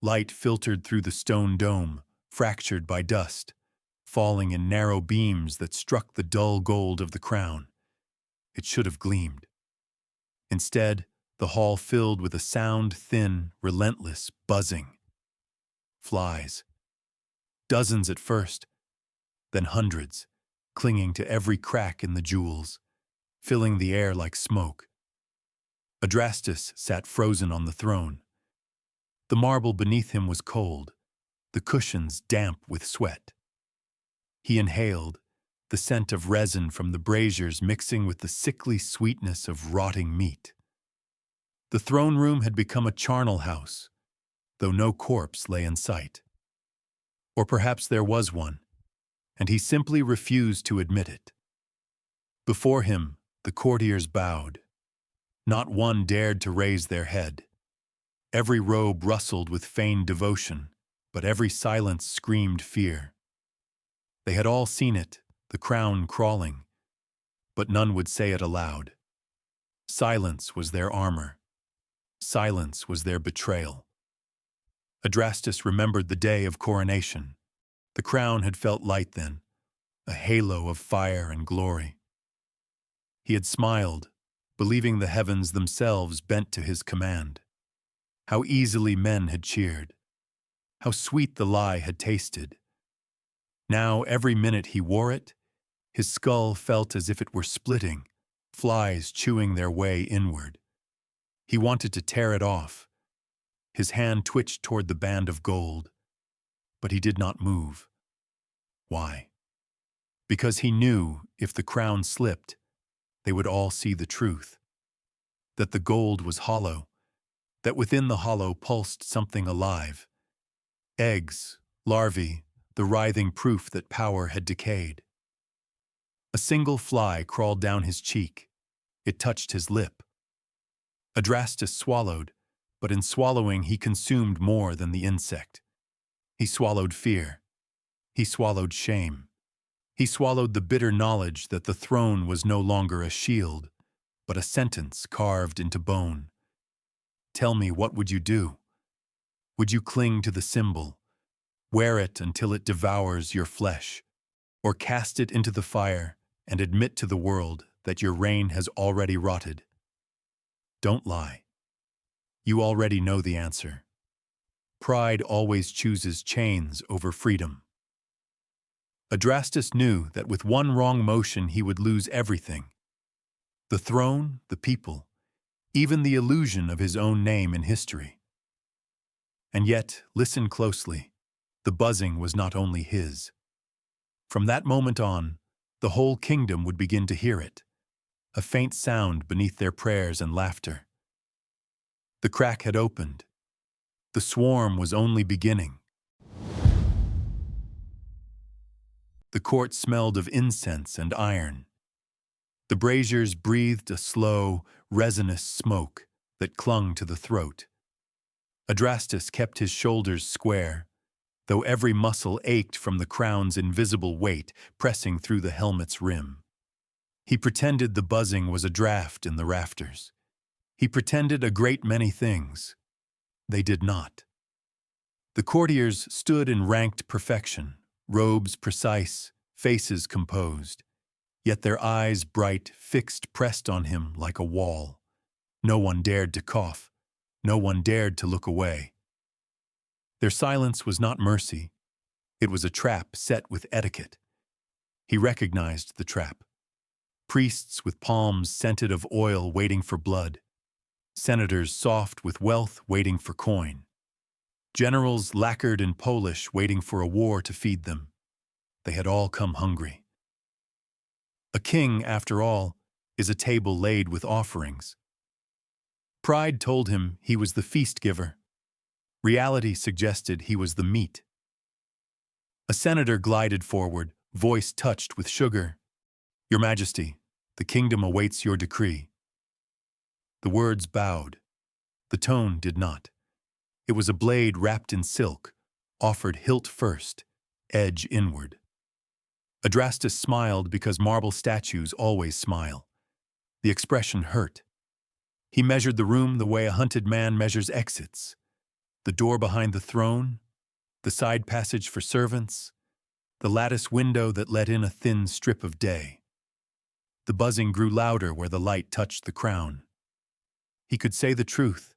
Light filtered through the stone dome, fractured by dust, falling in narrow beams that struck the dull gold of the crown. It should have gleamed. Instead, the hall filled with a sound, thin, relentless buzzing. Flies. Dozens at first, then hundreds, clinging to every crack in the jewels, filling the air like smoke. Adrastus sat frozen on the throne. The marble beneath him was cold, the cushions damp with sweat. He inhaled, the scent of resin from the braziers mixing with the sickly sweetness of rotting meat. The throne room had become a charnel house, though no corpse lay in sight. Or perhaps there was one, and he simply refused to admit it. Before him, the courtiers bowed. Not one dared to raise their head. Every robe rustled with feigned devotion, but every silence screamed fear. They had all seen it, the crown crawling, but none would say it aloud. Silence was their armor. Silence was their betrayal. Adrastus remembered the day of coronation. The crown had felt light then, a halo of fire and glory. He had smiled, believing the heavens themselves bent to his command. How easily men had cheered. How sweet the lie had tasted. Now, every minute he wore it, his skull felt as if it were splitting, flies chewing their way inward. He wanted to tear it off. His hand twitched toward the band of gold, but he did not move. Why? Because he knew if the crown slipped, they would all see the truth. That the gold was hollow, that within the hollow pulsed something alive. Eggs, larvae, the writhing proof that power had decayed. A single fly crawled down his cheek. It touched his lip. Adrastus swallowed, but in swallowing he consumed more than the insect. He swallowed fear. He swallowed shame. He swallowed the bitter knowledge that the throne was no longer a shield, but a sentence carved into bone. Tell me, what would you do? Would you cling to the symbol, wear it until it devours your flesh, or cast it into the fire and admit to the world that your reign has already rotted? Don't lie. You already know the answer. Pride always chooses chains over freedom. Adrastus knew that with one wrong motion he would lose everything. The throne, the people, even the illusion of his own name in history. And yet, listen closely, the buzzing was not only his. From that moment on, the whole kingdom would begin to hear it, a faint sound beneath their prayers and laughter. The crack had opened. The swarm was only beginning. The court smelled of incense and iron. The braziers breathed a slow, resinous smoke that clung to the throat. Adrastus kept his shoulders square, though every muscle ached from the crown's invisible weight pressing through the helmet's rim. He pretended the buzzing was a draft in the rafters. He pretended a great many things. They did not. The courtiers stood in ranked perfection, robes precise, faces composed, yet their eyes bright, fixed, pressed on him like a wall. No one dared to cough. No one dared to look away. Their silence was not mercy. It was a trap set with etiquette. He recognized the trap. Priests with palms scented of oil waiting for blood. Senators soft with wealth waiting for coin. Generals lacquered and Polish waiting for a war to feed them. They had all come hungry. A king, after all, is a table laid with offerings. Pride told him he was the feast giver. Reality suggested he was the meat. A senator glided forward, voice touched with sugar. "Your Majesty, the kingdom awaits your decree." The words bowed. The tone did not. It was a blade wrapped in silk, offered hilt first, edge inward. Adrastus smiled because marble statues always smile. The expression hurt. He measured the room the way a hunted man measures exits. The door behind the throne, the side passage for servants, the lattice window that let in a thin strip of day. The buzzing grew louder where the light touched the crown. He could say the truth.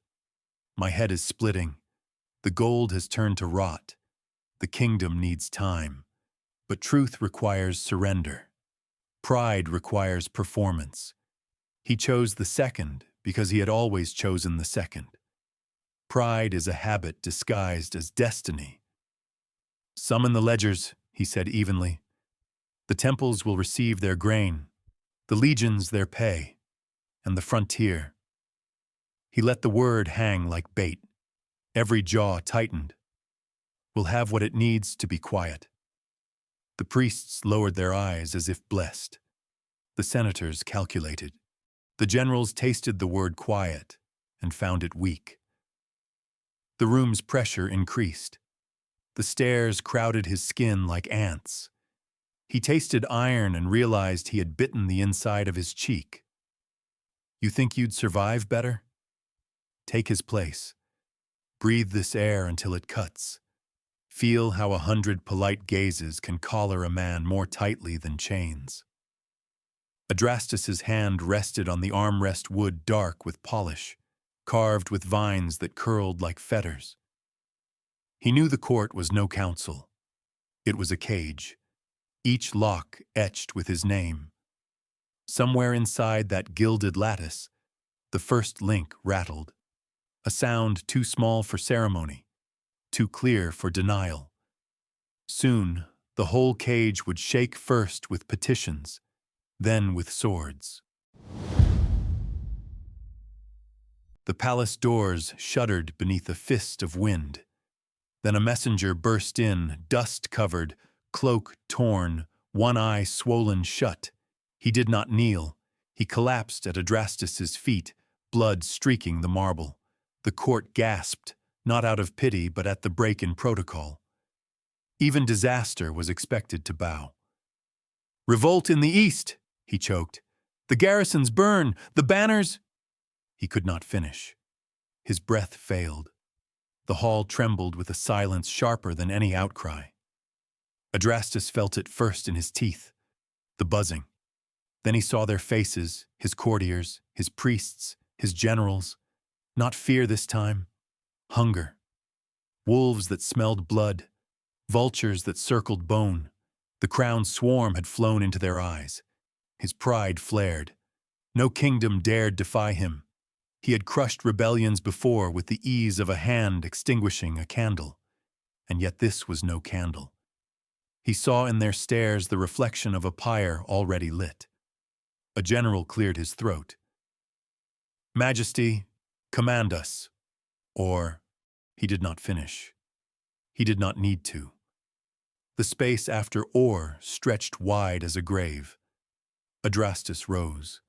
My head is splitting. The gold has turned to rot. The kingdom needs time. But truth requires surrender. Pride requires performance. He chose the second because he had always chosen the second. Pride is a habit disguised as destiny. Summon the ledgers, he said evenly. The temples will receive their grain, the legions their pay, and the frontier. He let the word hang like bait. Every jaw tightened. We'll have what it needs to be quiet. The priests lowered their eyes as if blessed. The senators calculated. The generals tasted the word quiet and found it weak. The room's pressure increased. The stares crowded his skin like ants. He tasted iron and realized he had bitten the inside of his cheek. You think you'd survive better? Take his place. Breathe this air until it cuts. Feel how 100 polite gazes can collar a man more tightly than chains. Adrastus's hand rested on the armrest wood dark with polish, carved with vines that curled like fetters. He knew the court was no council. It was a cage, each lock etched with his name. Somewhere inside that gilded lattice, the first link rattled, a sound too small for ceremony, too clear for denial. Soon, the whole cage would shake first with petitions, then with swords. The palace doors shuddered beneath a fist of wind. Then a messenger burst in, dust-covered, cloak torn, one eye swollen shut. He did not kneel. He collapsed at Adrastus's feet, blood streaking the marble. The court gasped, not out of pity but at the break in protocol. Even disaster was expected to bow. "Revolt in the east," he choked. "The garrisons burn, the banners—" He could not finish. His breath failed. The hall trembled with a silence sharper than any outcry. Adrastus felt it first in his teeth, the buzzing. Then he saw their faces, his courtiers, his priests, his generals. Not fear this time, hunger. Wolves that smelled blood, vultures that circled bone. The crown's swarm had flown into their eyes. His pride flared. No kingdom dared defy him. He had crushed rebellions before with the ease of a hand extinguishing a candle. And yet this was no candle. He saw in their stares the reflection of a pyre already lit. A general cleared his throat. "Majesty, command us." Or, he did not finish. He did not need to. The space after "or" stretched wide as a grave. Adrastus rose.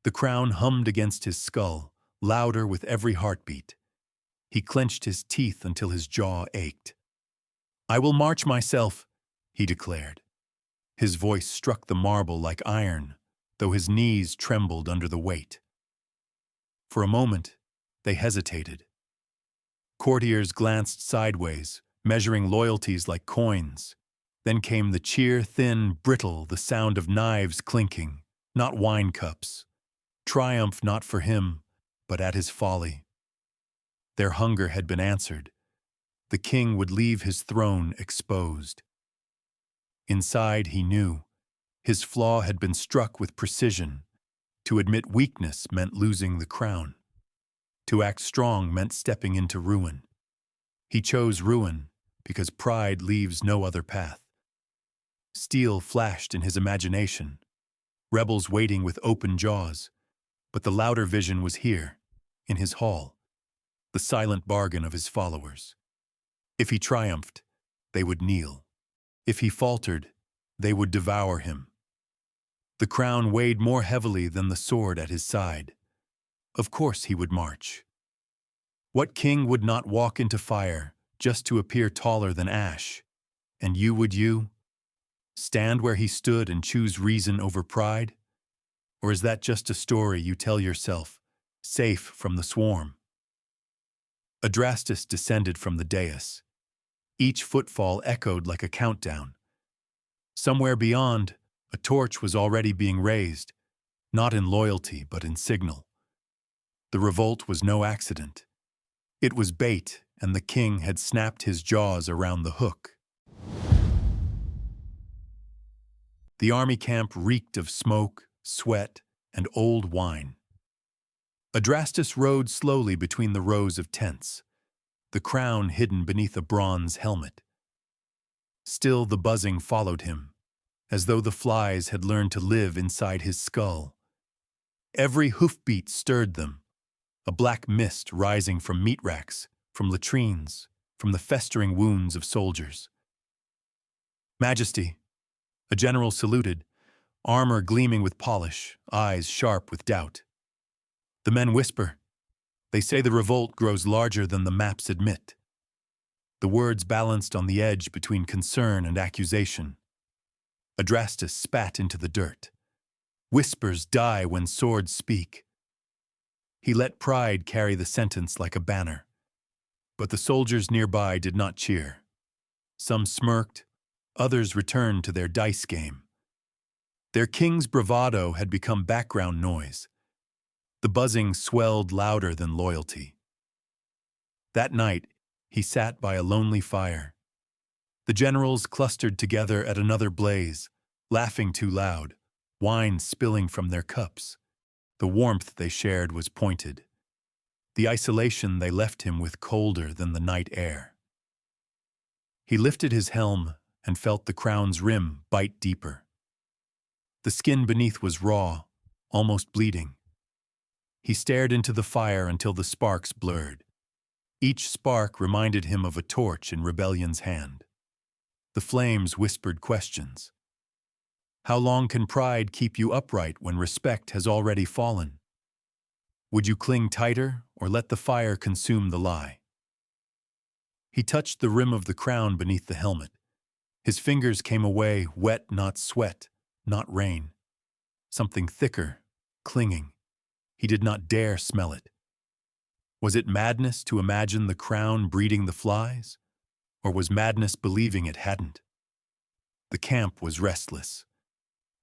The crown hummed against his skull, louder with every heartbeat. He clenched his teeth until his jaw ached. "I will march myself," he declared. His voice struck the marble like iron, though his knees trembled under the weight. For a moment, they hesitated. Courtiers glanced sideways, measuring loyalties like coins. Then came the cheer, thin, brittle, the sound of knives clinking, not wine cups. Triumph not for him, but at his folly. Their hunger had been answered. The king would leave his throne exposed. Inside, he knew. His flaw had been struck with precision. To admit weakness meant losing the crown. To act strong meant stepping into ruin. He chose ruin because pride leaves no other path. Steel flashed in his imagination. Rebels waiting with open jaws. But the louder vision was here, in his hall, the silent bargain of his followers. If he triumphed, they would kneel. If he faltered, they would devour him. The crown weighed more heavily than the sword at his side. Of course he would march. What king would not walk into fire just to appear taller than ash? And would you? Stand where he stood and choose reason over pride? Or is that just a story you tell yourself, safe from the swarm? Adrastus descended from the dais. Each footfall echoed like a countdown. Somewhere beyond, a torch was already being raised, not in loyalty but in signal. The revolt was no accident. It was bait, and the king had snapped his jaws around the hook. The army camp reeked of smoke, sweat, and old wine. Adrastus rode slowly between the rows of tents, the crown hidden beneath a bronze helmet. Still the buzzing followed him, as though the flies had learned to live inside his skull. Every hoofbeat stirred them, a black mist rising from meat racks, from latrines, from the festering wounds of soldiers. "Majesty," a general saluted, armor gleaming with polish, eyes sharp with doubt. The men whisper. They say the revolt grows larger than the maps admit. The words balanced on the edge between concern and accusation. Adrastus spat into the dirt. Whispers die when swords speak. He let pride carry the sentence like a banner. But the soldiers nearby did not cheer. Some smirked, others returned to their dice game. Their king's bravado had become background noise. The buzzing swelled louder than loyalty. That night, he sat by a lonely fire. The generals clustered together at another blaze, laughing too loud, wine spilling from their cups. The warmth they shared was pointed. The isolation they left him with colder than the night air. He lifted his helm and felt the crown's rim bite deeper. The skin beneath was raw, almost bleeding. He stared into the fire until the sparks blurred. Each spark reminded him of a torch in rebellion's hand. The flames whispered questions. How long can pride keep you upright when respect has already fallen? Would you cling tighter or let the fire consume the lie? He touched the rim of the crown beneath the helmet. His fingers came away wet, not sweat, not rain. Something thicker, clinging. He did not dare smell it. Was it madness to imagine the crown breeding the flies? Or was madness believing it hadn't? The camp was restless.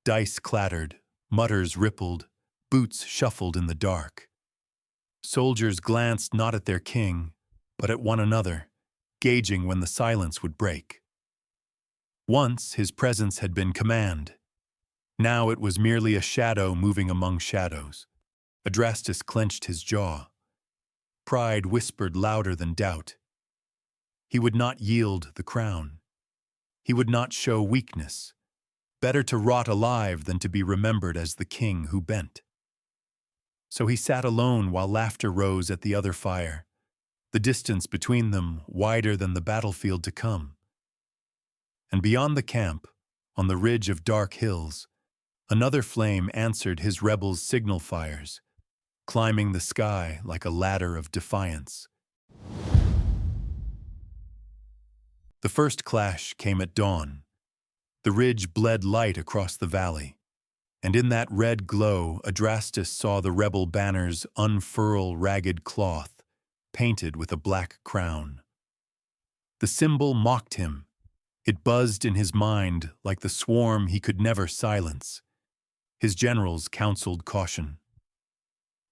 Dice clattered, mutters rippled, boots shuffled in the dark. Soldiers glanced not at their king, but at one another, gauging when the silence would break. Once his presence had been command. Now it was merely a shadow moving among shadows. Adrastus clenched his jaw. Pride whispered louder than doubt. He would not yield the crown. He would not show weakness. Better to rot alive than to be remembered as the king who bent. So he sat alone while laughter rose at the other fire, the distance between them wider than the battlefield to come. And beyond the camp, on the ridge of dark hills, another flame answered his rebels' signal fires, climbing the sky like a ladder of defiance. The first clash came at dawn. The ridge bled light across the valley, and in that red glow Adrastus saw the rebel banners unfurl ragged cloth, painted with a black crown. The symbol mocked him. It buzzed in his mind like the swarm he could never silence. His generals counseled caution.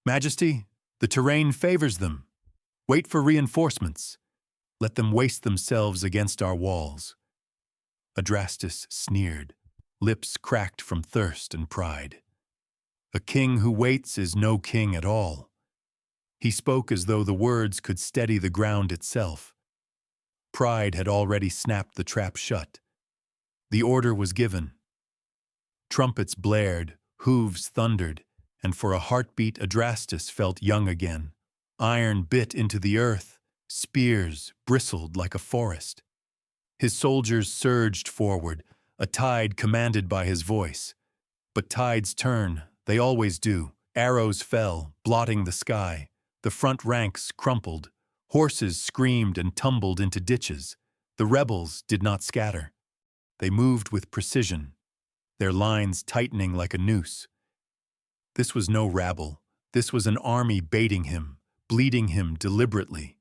"Majesty, the terrain favors them. Wait for reinforcements. Let them waste themselves against our walls." Adrastus sneered, lips cracked from thirst and pride. A king who waits is no king at all. He spoke as though the words could steady the ground itself. Pride had already snapped the trap shut. The order was given. Trumpets blared, hooves thundered, and for a heartbeat Adrastus felt young again. Iron bit into the earth, spears bristled like a forest. His soldiers surged forward, a tide commanded by his voice. But tides turn, they always do. Arrows fell, blotting the sky. The front ranks crumpled. Horses screamed and tumbled into ditches. The rebels did not scatter. They moved with precision, their lines tightening like a noose. This was no rabble. This was an army baiting him, bleeding him deliberately.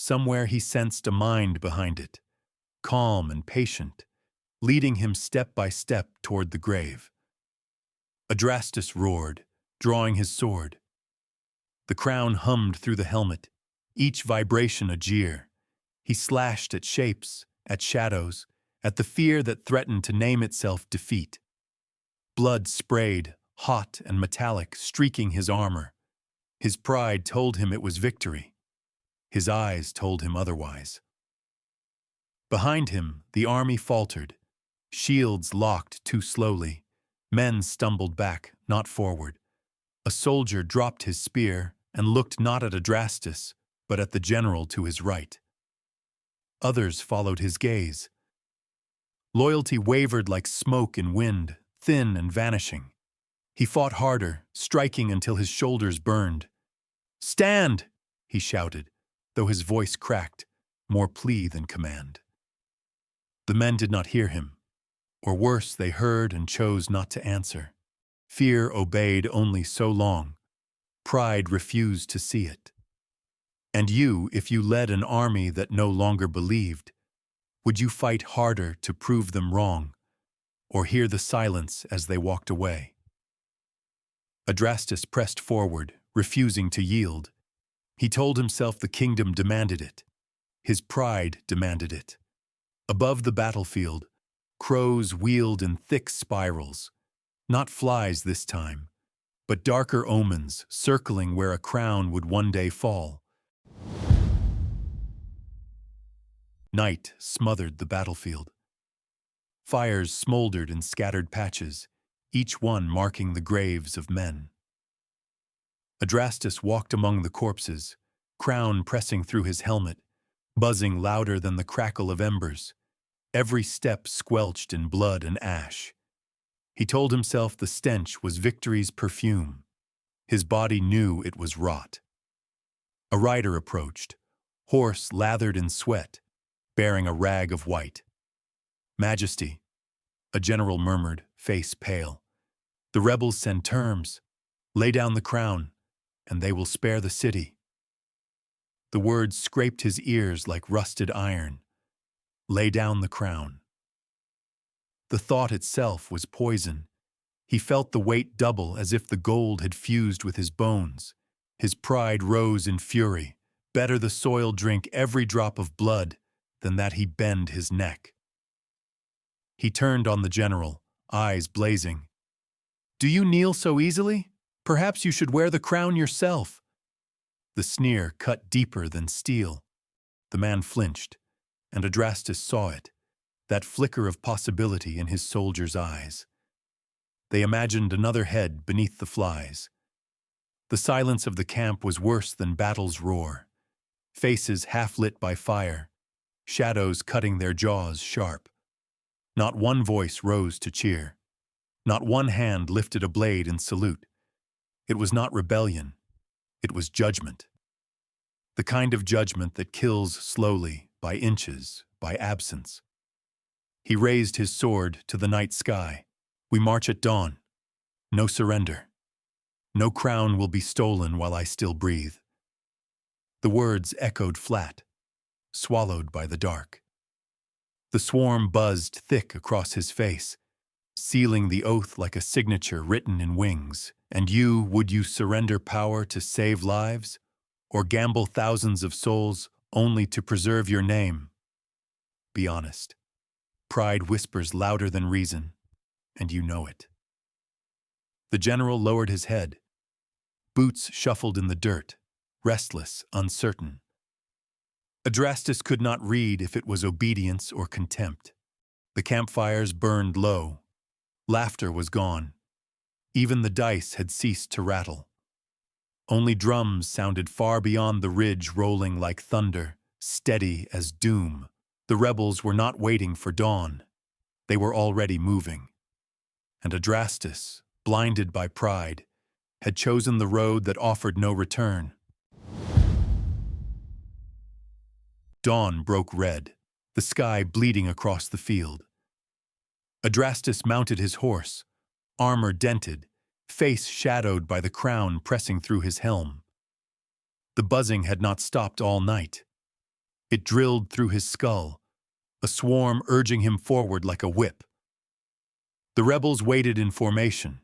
Somewhere he sensed a mind behind it, calm and patient, leading him step by step toward the grave. Adrastus roared, drawing his sword. The crown hummed through the helmet, each vibration a jeer. He slashed at shapes, at shadows, at the fear that threatened to name itself defeat. Blood sprayed, hot and metallic, streaking his armor. His pride told him it was victory. His eyes told him otherwise. Behind him, the army faltered. Shields locked too slowly. Men stumbled back, not forward. A soldier dropped his spear and looked not at Adrastus, but at the general to his right. Others followed his gaze. Loyalty wavered like smoke in wind, thin and vanishing. He fought harder, striking until his shoulders burned. "Stand!" he shouted, though his voice cracked, more plea than command. The men did not hear him, or worse, they heard and chose not to answer. Fear obeyed only so long. Pride refused to see it. And you, if you led an army that no longer believed, would you fight harder to prove them wrong, or hear the silence as they walked away? Adrastus pressed forward, refusing to yield. He told himself the kingdom demanded it. His pride demanded it. Above the battlefield, crows wheeled in thick spirals, not flies this time, but darker omens circling where a crown would one day fall. Night smothered the battlefield. Fires smoldered in scattered patches, each one marking the graves of men. Adrastus walked among the corpses, crown pressing through his helmet, buzzing louder than the crackle of embers, every step squelched in blood and ash. He told himself the stench was victory's perfume. His body knew it was rot. A rider approached, horse lathered in sweat, bearing a rag of white. "Majesty," a general murmured, face pale. "The rebels send terms. Lay down the crown, and they will spare the city." The words scraped his ears like rusted iron. Lay down the crown. The thought itself was poison. He felt the weight double as if the gold had fused with his bones. His pride rose in fury. Better the soil drink every drop of blood than that he bend his neck. He turned on the general, eyes blazing. "Do you kneel so easily? Perhaps you should wear the crown yourself." The sneer cut deeper than steel. The man flinched, and Adrastus saw it, that flicker of possibility in his soldiers' eyes. They imagined another head beneath the flies. The silence of the camp was worse than battle's roar. Faces half-lit by fire, shadows cutting their jaws sharp. Not one voice rose to cheer. Not one hand lifted a blade in salute. It was not rebellion. It was judgment. The kind of judgment that kills slowly, by inches, by absence. He raised his sword to the night sky. "We march at dawn. No surrender. No crown will be stolen while I still breathe." The words echoed flat, swallowed by the dark. The swarm buzzed thick across his face, sealing the oath like a signature written in wings. "And you, would you surrender power to save lives, or gamble thousands of souls only to preserve your name? Be honest. Pride whispers louder than reason, and you know it." The general lowered his head. Boots shuffled in the dirt, restless, uncertain. Adrastus could not read if it was obedience or contempt. The campfires burned low. Laughter was gone. Even the dice had ceased to rattle. Only drums sounded far beyond the ridge, rolling like thunder, steady as doom. The rebels were not waiting for dawn. They were already moving. And Adrastus, blinded by pride, had chosen the road that offered no return. Dawn broke red, the sky bleeding across the field. Adrastus mounted his horse, armor dented, face shadowed by the crown pressing through his helm. The buzzing had not stopped all night. It drilled through his skull, a swarm urging him forward like a whip. The rebels waited in formation.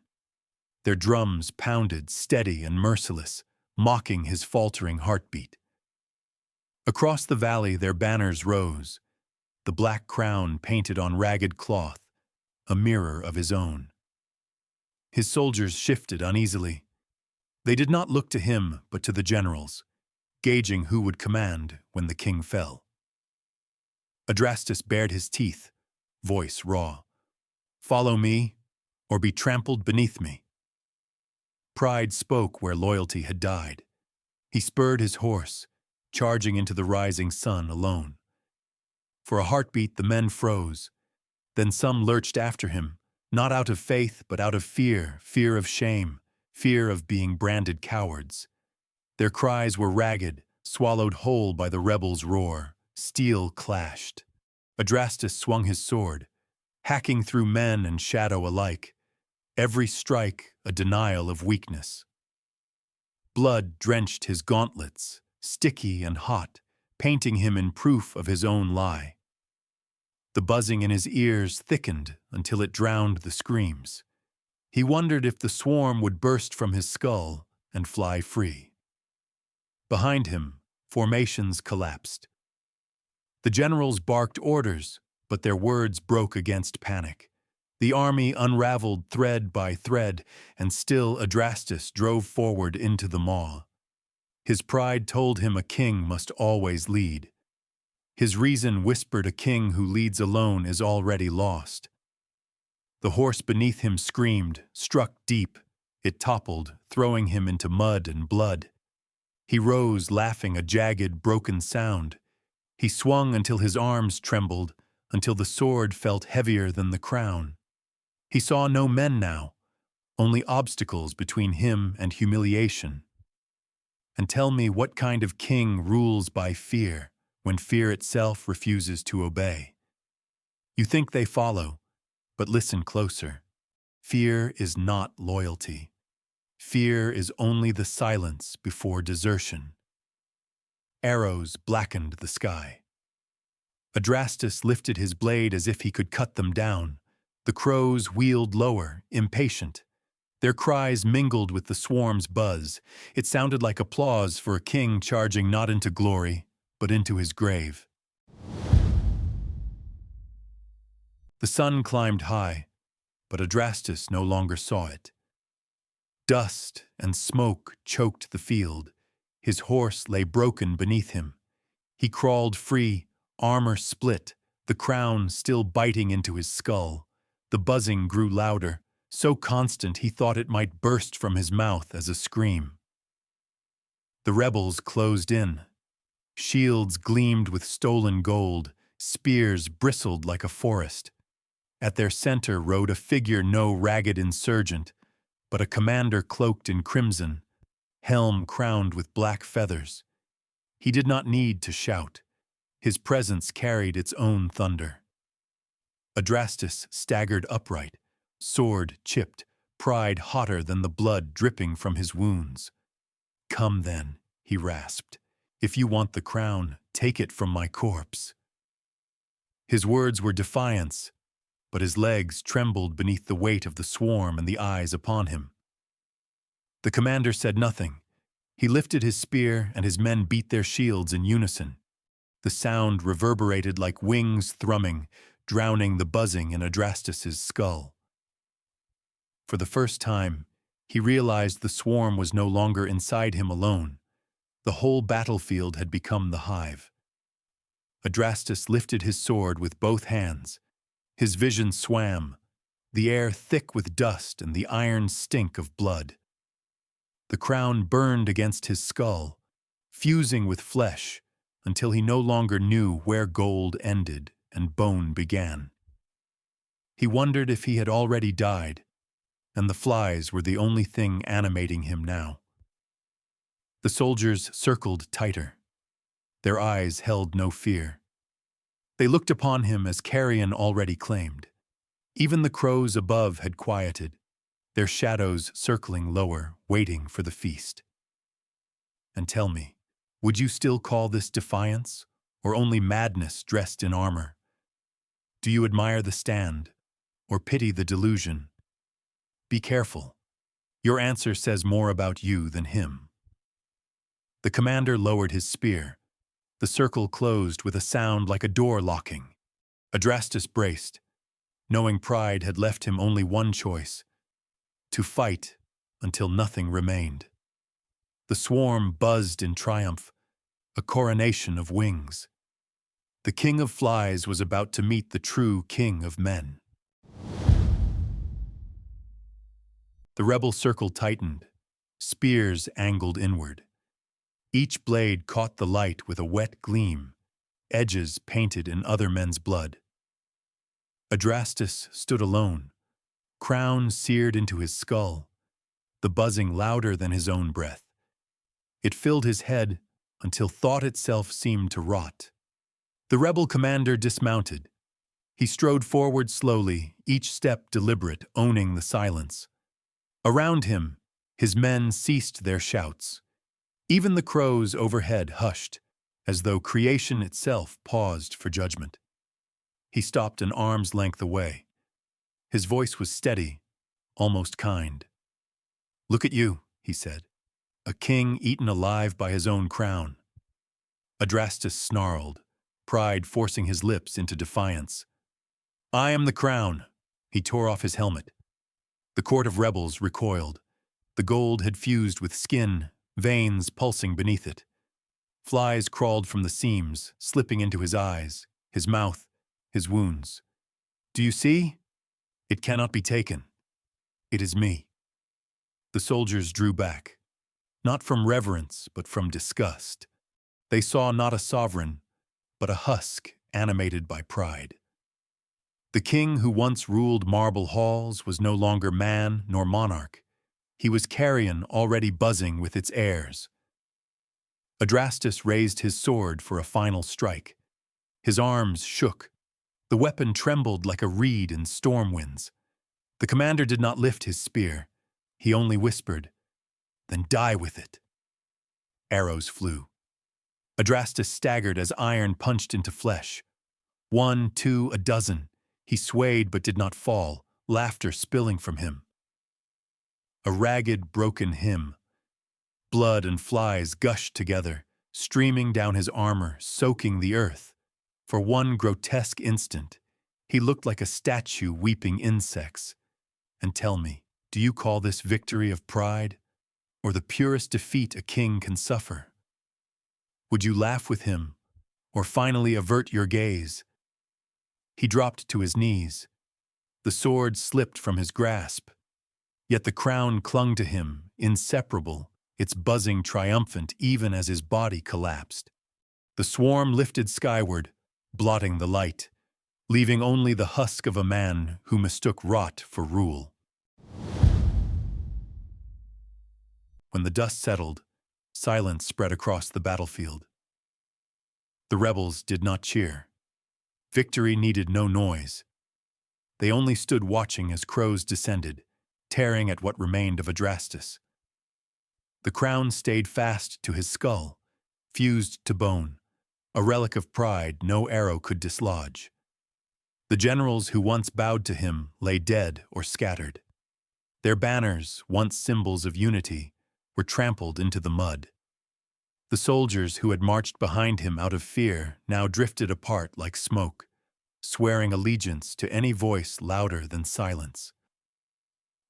Their drums pounded, steady and merciless, mocking his faltering heartbeat. Across the valley their banners rose, the black crown painted on ragged cloth, a mirror of his own. His soldiers shifted uneasily. They did not look to him, but to the generals, gauging who would command when the king fell. Adrastus bared his teeth, voice raw. "Follow me, or be trampled beneath me." Pride spoke where loyalty had died. He spurred his horse, charging into the rising sun alone. For a heartbeat the men froze. Then some lurched after him, not out of faith, but out of fear, fear of shame, fear of being branded cowards. Their cries were ragged, swallowed whole by the rebels' roar. Steel clashed. Adrastus swung his sword, hacking through men and shadow alike. Every strike a denial of weakness. Blood drenched his gauntlets, sticky and hot, painting him in proof of his own lie. The buzzing in his ears thickened until it drowned the screams. He wondered if the swarm would burst from his skull and fly free. Behind him, formations collapsed. The generals barked orders, but their words broke against panic. The army unraveled thread by thread, and still Adrastus drove forward into the maw. His pride told him a king must always lead. His reason whispered a king who leads alone is already lost. The horse beneath him screamed, struck deep. It toppled, throwing him into mud and blood. He rose, laughing a jagged, broken sound. He swung until his arms trembled, until the sword felt heavier than the crown. He saw no men now, only obstacles between him and humiliation. And tell me what kind of king rules by fear when fear itself refuses to obey. You think they follow, but listen closer. Fear is not loyalty. Fear is only the silence before desertion. Arrows blackened the sky. Adrastus lifted his blade as if he could cut them down. The crows wheeled lower, impatient. Their cries mingled with the swarm's buzz. It sounded like applause for a king charging not into glory, but into his grave. The sun climbed high, but Adrastus no longer saw it. Dust and smoke choked the field. His horse lay broken beneath him. He crawled free, armor split, the crown still biting into his skull. The buzzing grew louder, so constant he thought it might burst from his mouth as a scream. The rebels closed in. Shields gleamed with stolen gold, spears bristled like a forest. At their center rode a figure no ragged insurgent, but a commander cloaked in crimson, helm crowned with black feathers. He did not need to shout. His presence carried its own thunder. Adrastus staggered upright, sword chipped, pride hotter than the blood dripping from his wounds. "Come then," he rasped. "If you want the crown, take it from my corpse." His words were defiance, but his legs trembled beneath the weight of the swarm and the eyes upon him. The commander said nothing. He lifted his spear, and his men beat their shields in unison. The sound reverberated like wings thrumming, drowning the buzzing in Adrastus's skull. For the first time, he realized the swarm was no longer inside him alone. The whole battlefield had become the hive. Adrastus lifted his sword with both hands. His vision swam, the air thick with dust and the iron stink of blood. The crown burned against his skull, fusing with flesh until he no longer knew where gold ended and bone began. He wondered if he had already died, and the flies were the only thing animating him now. The soldiers circled tighter. Their eyes held no fear. They looked upon him as carrion already claimed. Even the crows above had quieted, their shadows circling lower, waiting for the feast. And tell me, would you still call this defiance, or only madness dressed in armor? Do you admire the stand, or pity the delusion? Be careful. Your answer says more about you than him. The commander lowered his spear. The circle closed with a sound like a door locking. Adrastus braced, knowing pride had left him only one choice: to fight until nothing remained. The swarm buzzed in triumph, a coronation of wings. The king of flies was about to meet the true king of men. The rebel circle tightened, spears angled inward. Each blade caught the light with a wet gleam, edges painted in other men's blood. Adrastus stood alone, crown seared into his skull, the buzzing louder than his own breath. It filled his head until thought itself seemed to rot. The rebel commander dismounted. He strode forward slowly, each step deliberate, owning the silence. Around him, his men ceased their shouts. Even the crows overhead hushed, as though creation itself paused for judgment. He stopped an arm's length away. His voice was steady, almost kind. "Look at you," he said, "a king eaten alive by his own crown." Adrastus snarled, pride forcing his lips into defiance. "I am the crown." He tore off his helmet. The court of rebels recoiled. The gold had fused with skin, veins pulsing beneath it. Flies crawled from the seams, slipping into his eyes, his mouth, his wounds. "Do you see? It cannot be taken. It is me." The soldiers drew back, not from reverence, but from disgust. They saw not a sovereign, but a husk animated by pride. The king who once ruled marble halls was no longer man nor monarch. He was carrion already buzzing with its heirs. Adrastus raised his sword for a final strike. His arms shook. The weapon trembled like a reed in storm winds. The commander did not lift his spear. He only whispered, "Then die with it." Arrows flew. Adrastus staggered as iron punched into flesh. 1, 2, a dozen. He swayed but did not fall, laughter spilling from him. A ragged, broken hymn. Blood and flies gushed together, streaming down his armor, soaking the earth. For one grotesque instant, he looked like a statue weeping insects. And tell me, do you call this victory of pride, or the purest defeat a king can suffer? Would you laugh with him, or finally avert your gaze? He dropped to his knees. The sword slipped from his grasp. Yet the crown clung to him, inseparable, its buzzing triumphant even as his body collapsed. The swarm lifted skyward, blotting the light, leaving only the husk of a man who mistook rot for rule. When the dust settled, silence spread across the battlefield. The rebels did not cheer. Victory needed no noise. They only stood watching as crows descended, tearing at what remained of Adrastus. The crown stayed fast to his skull, fused to bone, a relic of pride no arrow could dislodge. The generals who once bowed to him lay dead or scattered. Their banners, once symbols of unity, were trampled into the mud. The soldiers who had marched behind him out of fear now drifted apart like smoke, swearing allegiance to any voice louder than silence.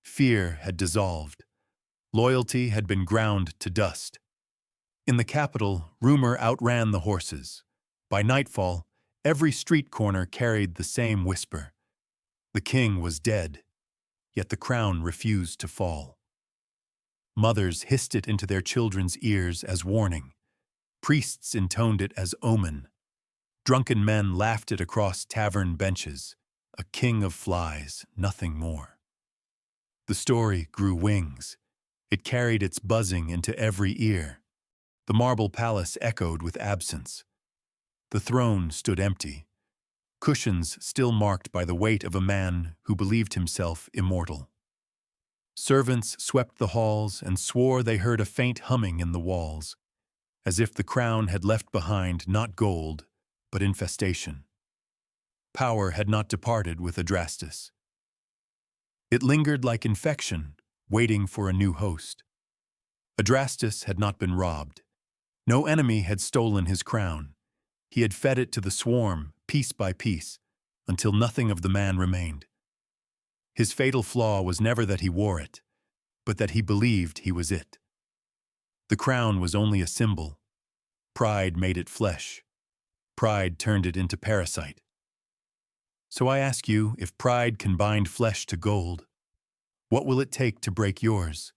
Fear had dissolved. Loyalty had been ground to dust. In the capital, rumor outran the horses. By nightfall, every street corner carried the same whisper. The king was dead, yet the crown refused to fall. Mothers hissed it into their children's ears as warning. Priests intoned it as omen. Drunken men laughed it across tavern benches. A king of flies, nothing more. The story grew wings. It carried its buzzing into every ear. The marble palace echoed with absence. The throne stood empty, cushions still marked by the weight of a man who believed himself immortal. Servants swept the halls and swore they heard a faint humming in the walls, as if the crown had left behind not gold, but infestation. Power had not departed with Adrastus. It lingered like infection, waiting for a new host. Adrastus had not been robbed. No enemy had stolen his crown. He had fed it to the swarm, piece by piece, until nothing of the man remained. His fatal flaw was never that he wore it, but that he believed he was it. The crown was only a symbol. Pride made it flesh. Pride turned it into parasite. So I ask you, if pride can bind flesh to gold, what will it take to break yours?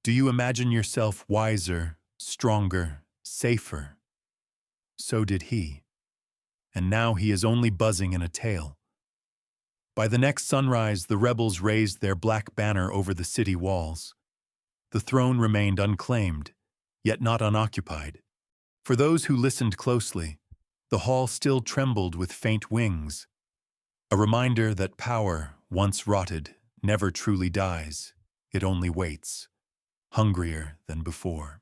Do you imagine yourself wiser, stronger, safer? So did he. And now he is only buzzing in a tale. By the next sunrise, the rebels raised their black banner over the city walls. The throne remained unclaimed, yet not unoccupied. For those who listened closely, the hall still trembled with faint wings, a reminder that power, once rotted, never truly dies. It only waits, hungrier than before.